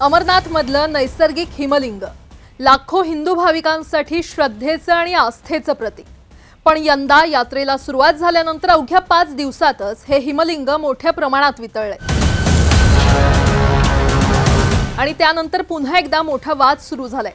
अमरनाथमधलं नैसर्गिक हिमलिंग लाखो हिंदू भाविकांसाठी श्रद्धेचं आणि आस्थेचं प्रतीक। पण यंदा यात्रेला सुरुवात झाल्यानंतर अवघ्या 5 दिवसातच हे हिमलिंग मोठ्या प्रमाणात वितळले आणि त्यानंतर पुन्हा एकदा मोठा वाद सुरू झालाय।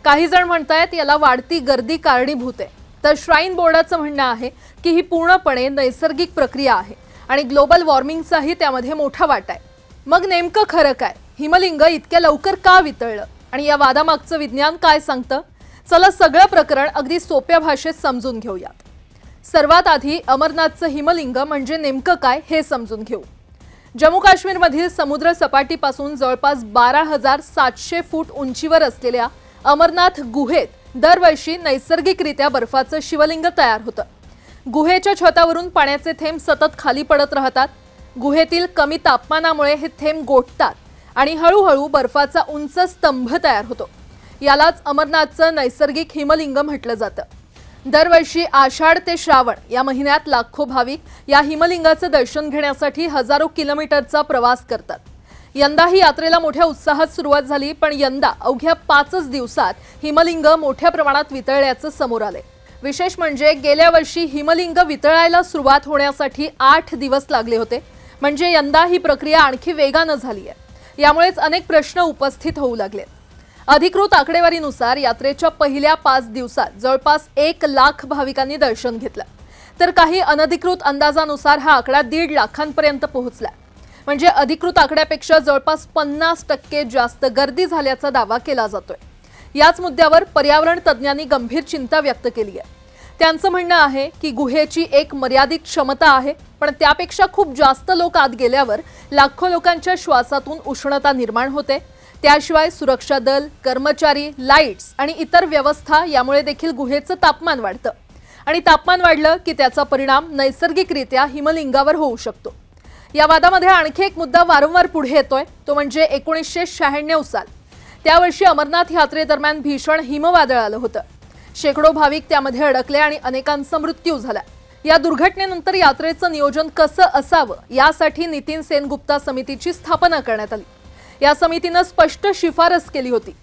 काही जण म्हणतायत याला वाढती गर्दी कारणीभूत आहे, तर श्राईन बोर्डाचं म्हणणं आहे की ही पूर्णपणे नैसर्गिक प्रक्रिया आहे आणि ग्लोबल वॉर्मिंगचाही त्यामध्ये मोठा वाटा आहे। मग नेमकं खरं काय? हिमलिंग इतक्या लवकर का वितळलं आणि या वादामागचं विज्ञान काय सांगतं? चला सगळं प्रकरण अगदी सोप्या भाषेत समजून घेऊयात। सर्वात आधी अमरनाथचं हिमलिंग म्हणजे नेमकं काय हे समजून घेऊ। जम्मू काश्मीरमधील समुद्र सपाटीपासून जवळपास 12,700 फूट उंचीवर असलेल्या अमरनाथ गुहेत दरवर्षी नैसर्गिकरित्या बर्फाचं शिवलिंग तयार होतं। गुहेच्या छतावरून पाण्याचे थेंब सतत खाली पडत राहतात। गुहेतील कमी तापमानामुळे हे थेंब गोठतात आणि हळूहळू बर्फाचा उंच स्तंभ तयार होतो। यालाच अमरनाथचं नैसर्गिक हिमलिंग म्हटलं जातं। दरवर्षी आषाढ ते श्रावण या महिन्यात लाखो भाविक या हिमलिंगाचं दर्शन घेण्यासाठी हजारो किलोमीटरचा प्रवास करतात। यंदाही यात्रेला मोठ्या उत्साहात सुरुवात झाली, पण यंदा अवघ्या 5 दिवसात हिमलिंग मोठ्या प्रमाणात वितळल्याचं समोर आलंय। विशेष म्हणजे गेल्या वर्षी हिमलिंग वितळायला सुरुवात होण्यासाठी 8 दिवस लागले होते, म्हणजे यंदा ही प्रक्रिया आणखी वेगानं झाली आहे। यामुळेच अनेक प्रश्न उपस्थित होऊ लागले। अधिकृत आकडेवारीनुसार यात्रेच्या पहिल्या 5 दिवसात जवळपास 1 लाख भाविकांनी दर्शन घेतलं, तर काही अनधिकृत अंदाजानुसार हा आकडा 1.5 लाखांपर्यंत पोहोचला। म्हणजे अधिकृत आकड्यापेक्षा जवळपास 50% जास्त गर्दी झाल्याचा दावा केला जातोय। याच मुद्द्यावर पर्यावरण तज्ज्ञांनी गंभीर चिंता व्यक्त केली आहे। त्यांचं म्हणणं आहे की गुहेची एक मर्यादित क्षमता आहे, पण त्यापेक्षा खूप जास्त लोक आत गेल्यावर लाखो लोकांच्या श्वासातून उष्णता निर्माण होते। त्याशिवाय सुरक्षा दल, कर्मचारी, लाईट्स आणि इतर व्यवस्था यामुळे देखील गुहेचं तापमान वाढतं आणि तापमान वाढलं की त्याचा परिणाम नैसर्गिकरित्या हिमलिंगावर होऊ शकतो। या वादामध्ये आणखी एक मुद्दा वारंवार पुढे येतोय, तो म्हणजे 1996 साल। त्यावर्षी अमरनाथ यात्रेदरम्यान भीषण हिमवादळ आलं होतं। शेकडो भाविक त्यामध्ये अडकले आणि अनेकांचा मृत्यू झाला। या दुर्घटनेनंतर यात्रेचं नियोजन कसं असावं यासाठी नितीन सेनगुप्ता समितीची स्थापना करण्यात आली। या समितीनं स्पष्ट शिफारस केली होती।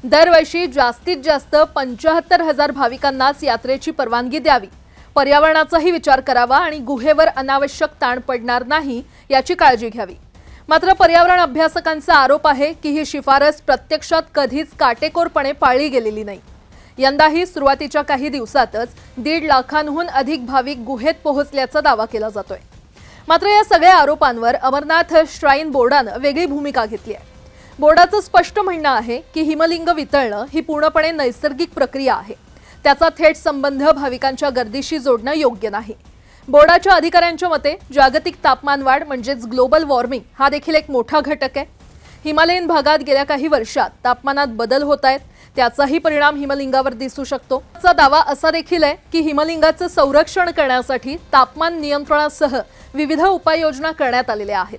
दरवर्षी जास्तीत जास्त 75,000 भाविकांनाच यात्रेची परवानगी द्यावी, पर्यावरणाचाही विचार करावा आणि गुहेवर अनावश्यक ताण पडणार नाही याची काळजी घ्यावी। मात्र पर्यावरण अभ्यासकांचा आरोप आहे की ही शिफारस प्रत्यक्षात कधीच काटेकोरपणे पाळली गेलेली नाही। यंदाही सुरुवातीच्या काही दिवसातच 1.5 लाखांहून अधिक भाविक गुहेत पोहोचल्याचा दावा केला जातोय। मात्र या सगळ्या आरोपांवर अमरनाथ श्राईन बोर्डानं वेगळी भूमिका घेतली आहे। बोर्डाचं स्पष्ट म्हणणं आहे की हिमलिंग वितळणं ही पूर्णपणे नैसर्गिक प्रक्रिया आहे, त्याचा थेट संबंध भाविकांच्या गर्दीशी जोडणं योग्य नाही। बोर्डाच्या अधिकाऱ्यांच्या मते जागतिक तापमानवाढ म्हणजेच ग्लोबल वॉर्मिंग हा देखील एक मोठा घटक आहे। हिमालयन भागात गेल्या काही वर्षात तापमानात बदल होत आहेत, त्याचाही परिणाम हिमलिंगावर दिसू शकतो। त्याचा दावा असा देखील आहे की हिमलिंगाचं संरक्षण करण्यासाठी तापमान नियंत्रणासह विविध उपाययोजना करण्यात आलेल्या आहेत।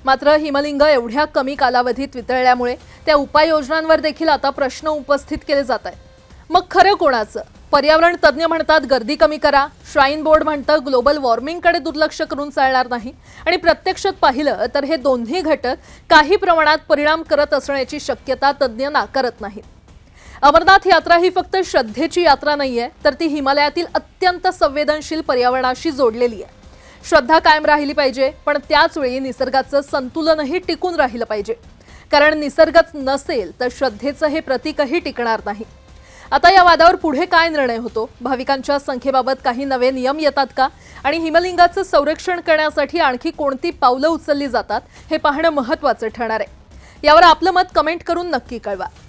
मात्र हिमलिंग एवढ्या कमी कालावधीत वितळल्यामुळे त्या उपाययोजनांवर देखील आता प्रश्न उपस्थित केले जात आहेत। मग खरं कोणाचं? पर्यावरण तज्ज्ञ म्हणतात गर्दी कमी करा, श्राईन बोर्ड म्हणतं ग्लोबल वॉर्मिंगकडे दुर्लक्ष करून चालणार नाही आणि प्रत्यक्षात पाहिलं तर हे दोन्ही घटक काही प्रमाणात परिणाम करत असण्याची शक्यता तज्ज्ञ नाकारत नाहीत। अमरनाथ यात्रा ही फक्त श्रद्धेची यात्रा नाहीये, तर ती हिमालयातील अत्यंत संवेदनशील पर्यावरणाशी जोडलेली आहे। श्रद्धा कायम राहिली पाहिजे, पण त्याच वेळी निसर्गाचं संतुलनही टिकून राहिलं पाहिजे, कारण निसर्गच नसेल तर श्रद्धेचं हे प्रतीकही टिकणार नाही। आता या वादावर पुढे काय निर्णय होतो? भाविकांच्या संख्येबाबत काही नवे नियम येतात का आणि हिमलिंगाचं संरक्षण करण्यासाठी आणखी कोणती पावलं उचलली जातात हे पाहणं महत्त्वाचं ठरणार आहे। यावर आपलं मत कमेंट करून नक्की कळवा।